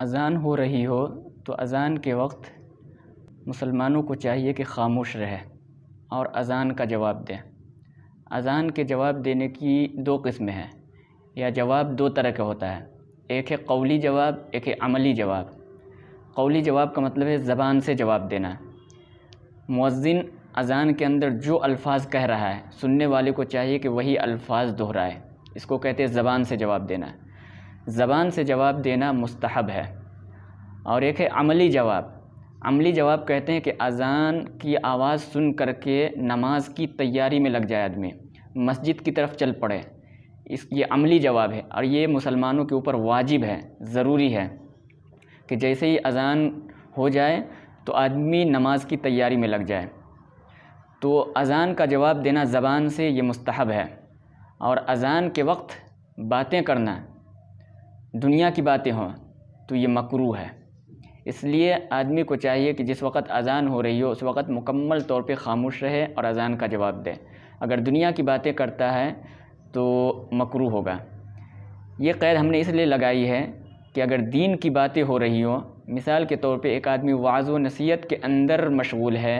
اذان ہو رہی ہو تو اذان کے وقت مسلمانوں کو چاہیے کہ خاموش رہے اور اذان کا جواب دیں۔ اذان کے جواب دینے کی دو قسمیں ہیں، یا جواب دو طرح کا ہوتا ہے، ایک ہے قولی جواب، ایک ہے عملی جواب۔ قولی جواب کا مطلب ہے زبان سے جواب دینا۔ مؤذن اذان کے اندر جو الفاظ کہہ رہا ہے سننے والے کو چاہیے کہ وہی الفاظ دہرائے، اس کو کہتے ہیں زبان سے جواب دینا۔ زبان سے جواب دینا مستحب ہے۔ اور ایک ہے عملی جواب۔ عملی جواب کہتے ہیں کہ اذان کی آواز سن کر کے نماز کی تیاری میں لگ جائے آدمی، مسجد کی طرف چل پڑے، یہ عملی جواب ہے، اور یہ مسلمانوں کے اوپر واجب ہے، ضروری ہے کہ جیسے ہی اذان ہو جائے تو آدمی نماز کی تیاری میں لگ جائے۔ تو اذان کا جواب دینا زبان سے یہ مستحب ہے۔ اور اذان کے وقت باتیں کرنا، دنیا کی باتیں ہوں تو یہ مکروہ ہے۔ اس لیے آدمی کو چاہیے کہ جس وقت اذان ہو رہی ہو اس وقت مکمل طور پہ خاموش رہے اور اذان کا جواب دے۔ اگر دنیا کی باتیں کرتا ہے تو مکروہ ہوگا۔ یہ قید ہم نے اس لیے لگائی ہے کہ اگر دین کی باتیں ہو رہی ہوں، مثال کے طور پہ ایک آدمی وعظ و نصیحت کے اندر مشغول ہے،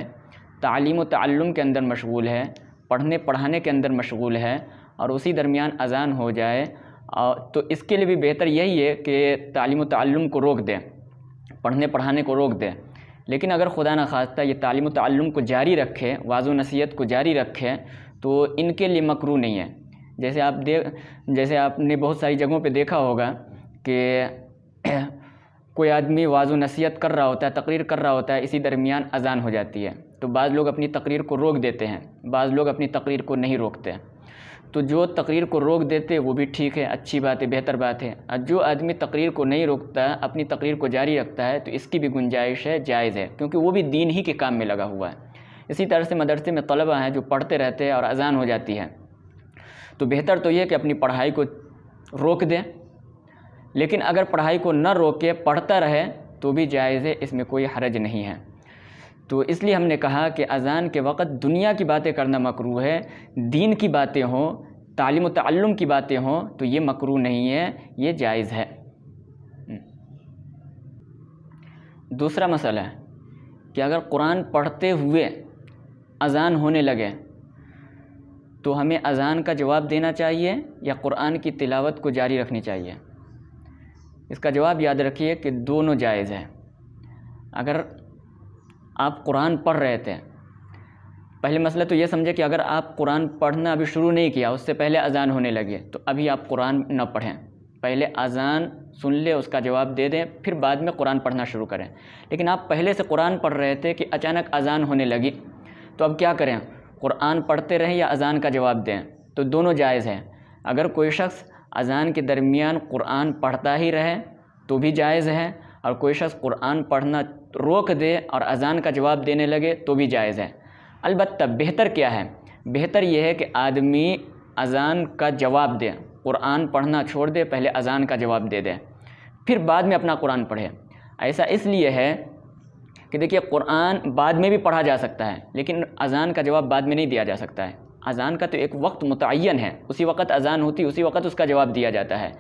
تعلیم و تعلم کے اندر مشغول ہے، پڑھنے پڑھانے کے اندر مشغول ہے، اور اسی درمیان اذان ہو جائے تو اس کے لیے بھی بہتر یہی ہے کہ تعلیم و تعلم کو روک دیں، پڑھنے پڑھانے کو روک دیں۔ لیکن اگر خدا نخواستہ یہ تعلیم و تعلم کو جاری رکھے، وعظ و نصیحت کو جاری رکھے، تو ان کے لیے مکروہ نہیں ہے۔ جیسے آپ نے بہت ساری جگہوں پہ دیکھا ہوگا کہ کوئی آدمی وعظ و نصیحت کر رہا ہوتا ہے، تقریر کر رہا ہوتا ہے، اسی درمیان اذان ہو جاتی ہے، تو بعض لوگ اپنی تقریر کو روک دیتے ہیں، بعض لوگ اپنی تقریر کو نہیں روکتے۔ تو جو تقریر کو روک دیتے وہ بھی ٹھیک ہے، اچھی بات ہے، بہتر بات ہے۔ اور جو آدمی تقریر کو نہیں روکتا، اپنی تقریر کو جاری رکھتا ہے، تو اس کی بھی گنجائش ہے، جائز ہے، کیونکہ وہ بھی دین ہی کے کام میں لگا ہوا ہے۔ اسی طرح سے مدرسے میں طلبہ ہیں جو پڑھتے رہتے ہیں اور اذان ہو جاتی ہے، تو بہتر تو یہ کہ اپنی پڑھائی کو روک دیں۔ لیکن اگر پڑھائی کو نہ روکے، پڑھتا رہے تو بھی جائز ہے، اس میں کوئی حرج نہیں ہے۔ تو اس لیے ہم نے کہا کہ اذان کے وقت دنیا کی باتیں کرنا مکروہ ہے، دین کی باتیں ہوں، تعلیم و تعلم کی باتیں ہوں تو یہ مکروہ نہیں ہے، یہ جائز ہے۔ دوسرا مسئلہ ہے کہ اگر قرآن پڑھتے ہوئے اذان ہونے لگے تو ہمیں اذان کا جواب دینا چاہیے یا قرآن کی تلاوت کو جاری رکھنی چاہیے؟ اس کا جواب یاد رکھیے کہ دونوں جائز ہیں۔ اگر آپ قرآن پڑھ رہے تھے، پہلے مسئلہ تو یہ سمجھے کہ اگر آپ قرآن پڑھنا ابھی شروع نہیں کیا، اس سے پہلے اذان ہونے لگے، تو ابھی آپ قرآن نہ پڑھیں، پہلے اذان سن لے، اس کا جواب دے دیں، پھر بعد میں قرآن پڑھنا شروع کریں۔ لیکن آپ پہلے سے قرآن پڑھ رہے تھے کہ اچانک اذان ہونے لگی، تو اب کیا کریں؟ قرآن پڑھتے رہیں یا اذان کا جواب دیں؟ تو دونوں جائز ہیں۔ اگر کوئی شخص اذان کے درمیان قرآن پڑھتا ہی رہے تو بھی جائز ہے، اور کوئی شخص قرآن پڑھنا روک دے اور اذان کا جواب دینے لگے تو بھی جائز ہے۔ البتہ بہتر کیا ہے؟ بہتر یہ ہے کہ آدمی اذان کا جواب دے، قرآن پڑھنا چھوڑ دے، پہلے اذان کا جواب دے دے، پھر بعد میں اپنا قرآن پڑھے۔ ایسا اس لیے ہے کہ دیکھیے قرآن بعد میں بھی پڑھا جا سکتا ہے، لیکن اذان کا جواب بعد میں نہیں دیا جا سکتا ہے۔ اذان کا تو ایک وقت متعین ہے، اسی وقت اذان ہوتی، اسی وقت اس کا جواب دیا جاتا ہے۔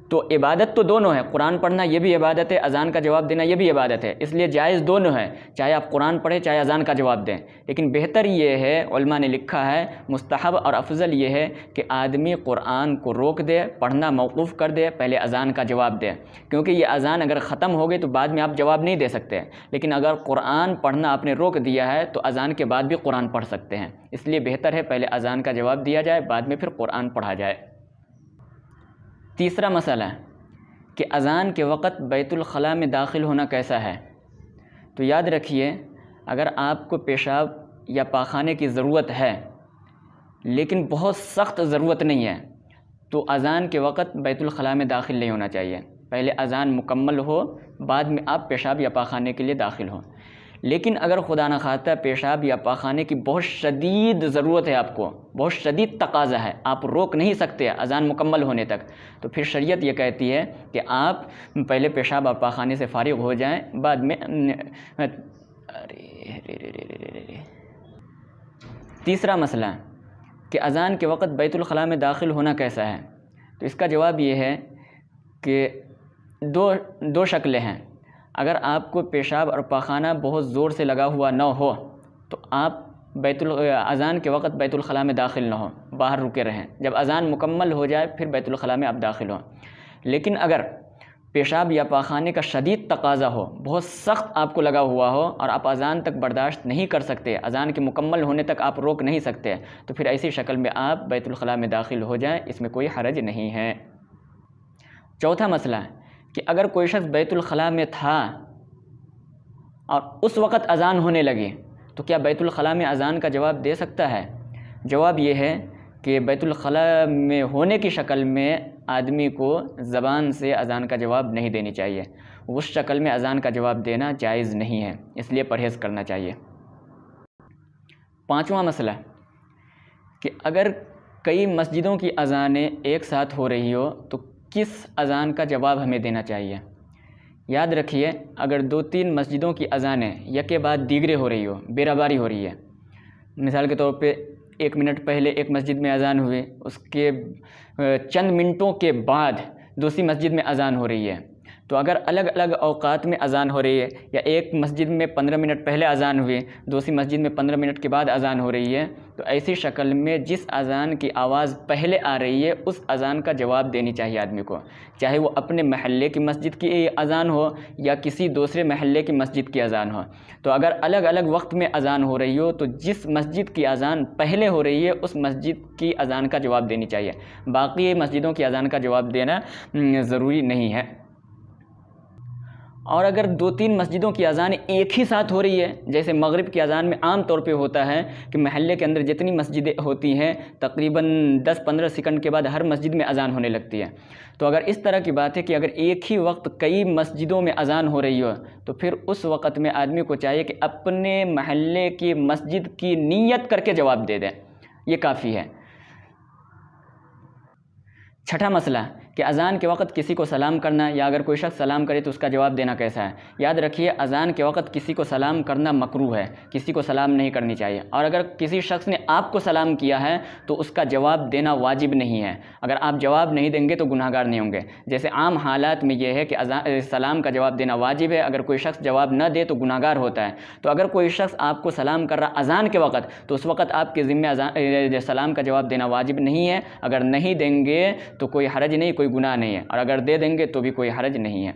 تو عبادت تو دونوں ہے، قرآن پڑھنا یہ بھی عبادت ہے، اذان کا جواب دینا یہ بھی عبادت ہے، اس لیے جائز دونوں ہے، چاہے آپ قرآن پڑھیں چاہے اذان کا جواب دیں۔ لیکن بہتر یہ ہے، علماء نے لکھا ہے، مستحب اور افضل یہ ہے کہ آدمی قرآن کو روک دے، پڑھنا موقوف کر دے، پہلے اذان کا جواب دے، کیونکہ یہ اذان اگر ختم ہو گئی تو بعد میں آپ جواب نہیں دے سکتے۔ لیکن اگر قرآن پڑھنا آپ نے روک دیا ہے تو اذان کے بعد بھی قرآن پڑھ سکتے ہیں، اس لیے بہتر ہے پہلے اذان کا جواب دیا جائے، بعد میں پھر قرآن پڑھا جائے۔ تیسرا مسئلہ ہے کہ اذان کے وقت بیت الخلاء میں داخل ہونا کیسا ہے؟ تو یاد رکھیے، اگر آپ کو پیشاب یا پاخانے کی ضرورت ہے لیکن بہت سخت ضرورت نہیں ہے تو اذان کے وقت بیت الخلاء میں داخل نہیں ہونا چاہیے، پہلے اذان مکمل ہو، بعد میں آپ پیشاب یا پاخانے کے لیے داخل ہوں۔ لیکن اگر خدا نخواستہ پیشاب یا پاخانے کی بہت شدید ضرورت ہے، آپ کو بہت شدید تقاضا ہے، آپ روک نہیں سکتے اذان مکمل ہونے تک، تو پھر شریعت یہ کہتی ہے کہ آپ پہلے پیشاب اور پاخانے سے فارغ ہو جائیں، بعد میں تیسرا مسئلہ کہ اذان کے وقت بیت الخلاء میں داخل ہونا کیسا ہے؟ تو اس کا جواب یہ ہے کہ دو شکلیں ہیں. اگر آپ کو پیشاب اور پاخانہ بہت زور سے لگا ہوا نہ ہو تو آپ اذان کے وقت بیت الخلاء میں داخل نہ ہوں، باہر رکے رہیں. جب اذان مکمل ہو جائے پھر بیت الخلاء میں آپ داخل ہوں. لیکن اگر پیشاب یا پاخانے کا شدید تقاضا ہو، بہت سخت آپ کو لگا ہوا ہو اور آپ اذان تک برداشت نہیں کر سکتے، اذان کے مکمل ہونے تک آپ روک نہیں سکتے، تو پھر ایسی شکل میں آپ بیت الخلاء میں داخل ہو جائیں، اس میں کوئی حرج نہیں ہے. چوتھا مسئلہ ہے کہ اگر کوئی شخص بیت الخلاء میں تھا اور اس وقت اذان ہونے لگی تو کیا بیت الخلاء میں اذان کا جواب دے سکتا ہے؟ جواب یہ ہے کہ بیت الخلاء میں ہونے کی شکل میں آدمی کو زبان سے اذان کا جواب نہیں دینی چاہیے. اس شکل میں اذان کا جواب دینا جائز نہیں ہے، اس لیے پرہیز کرنا چاہیے. پانچواں مسئلہ کہ اگر کئی مسجدوں کی اذانیں ایک ساتھ ہو رہی ہو تو کس اذان کا جواب ہمیں دینا چاہیے؟ یاد رکھیے، اگر 2-3 مسجدوں کی اذانیں یکے بعد دیگرے ہو رہی ہو، بیراباری ہو رہی ہے، مثال کے طور پہ 1 منٹ پہلے ایک مسجد میں اذان ہوئی، اس کے چند منٹوں کے بعد دوسری مسجد میں اذان ہو رہی ہے، تو اگر الگ الگ اوقات میں اذان ہو رہی ہے یا ایک مسجد میں 15 منٹ پہلے اذان ہوئی، دوسری مسجد میں 15 منٹ کے بعد اذان ہو رہی ہے، تو ایسی شکل میں جس اذان کی آواز پہلے آ رہی ہے اس اذان کا جواب دینی چاہیے آدمی کو، چاہے وہ اپنے محلے کی مسجد کی اذان ہو یا کسی دوسرے محلے کی مسجد کی اذان ہو. تو اگر الگ الگ وقت میں اذان ہو رہی ہو تو جس مسجد کی اذان پہلے ہو رہی ہے اس مسجد کی اذان کا جواب دینی چاہیے، باقی مسجدوں کی اذان کا جواب دینا ضروری نہیں ہے. اور اگر 2-3 مسجدوں کی اذان ایک ہی ساتھ ہو رہی ہے، جیسے مغرب کی اذان میں عام طور پہ ہوتا ہے کہ محلے کے اندر جتنی مسجدیں ہوتی ہیں تقریباً 10-15 سیکنڈ کے بعد ہر مسجد میں اذان ہونے لگتی ہے، تو اگر اس طرح کی بات ہے کہ اگر ایک ہی وقت کئی مسجدوں میں اذان ہو رہی ہو تو پھر اس وقت میں آدمی کو چاہیے کہ اپنے محلے کی مسجد کی نیت کر کے جواب دے دیں، یہ کافی ہے. چھٹا مسئلہ کہ اذان کے وقت کسی کو سلام کرنا یا اگر کوئی شخص سلام کرے تو اس کا جواب دینا کیسا ہے؟ یاد رکھیے، اذان کے وقت کسی کو سلام کرنا مکروہ ہے، کسی کو سلام نہیں کرنی چاہیے. اور اگر کسی شخص نے آپ کو سلام کیا ہے تو اس کا جواب دینا واجب نہیں ہے. اگر آپ جواب نہیں دیں گے تو گناہ گار نہیں ہوں گے. جیسے عام حالات میں یہ ہے کہ سلام کا جواب دینا واجب ہے، اگر کوئی شخص جواب نہ دے تو گناہ گار ہوتا ہے. تو اگر کوئی شخص آپ کو سلام کر رہا اذان کے وقت تو اس وقت آپ کے ذمہ سلام کا جواب دینا واجب نہیں ہے. اگر نہیں دیں گے تو کوئی حرج نہیں، کوئی گناہ نہیں ہے، اور اگر دے دیں گے تو بھی کوئی حرج نہیں ہے.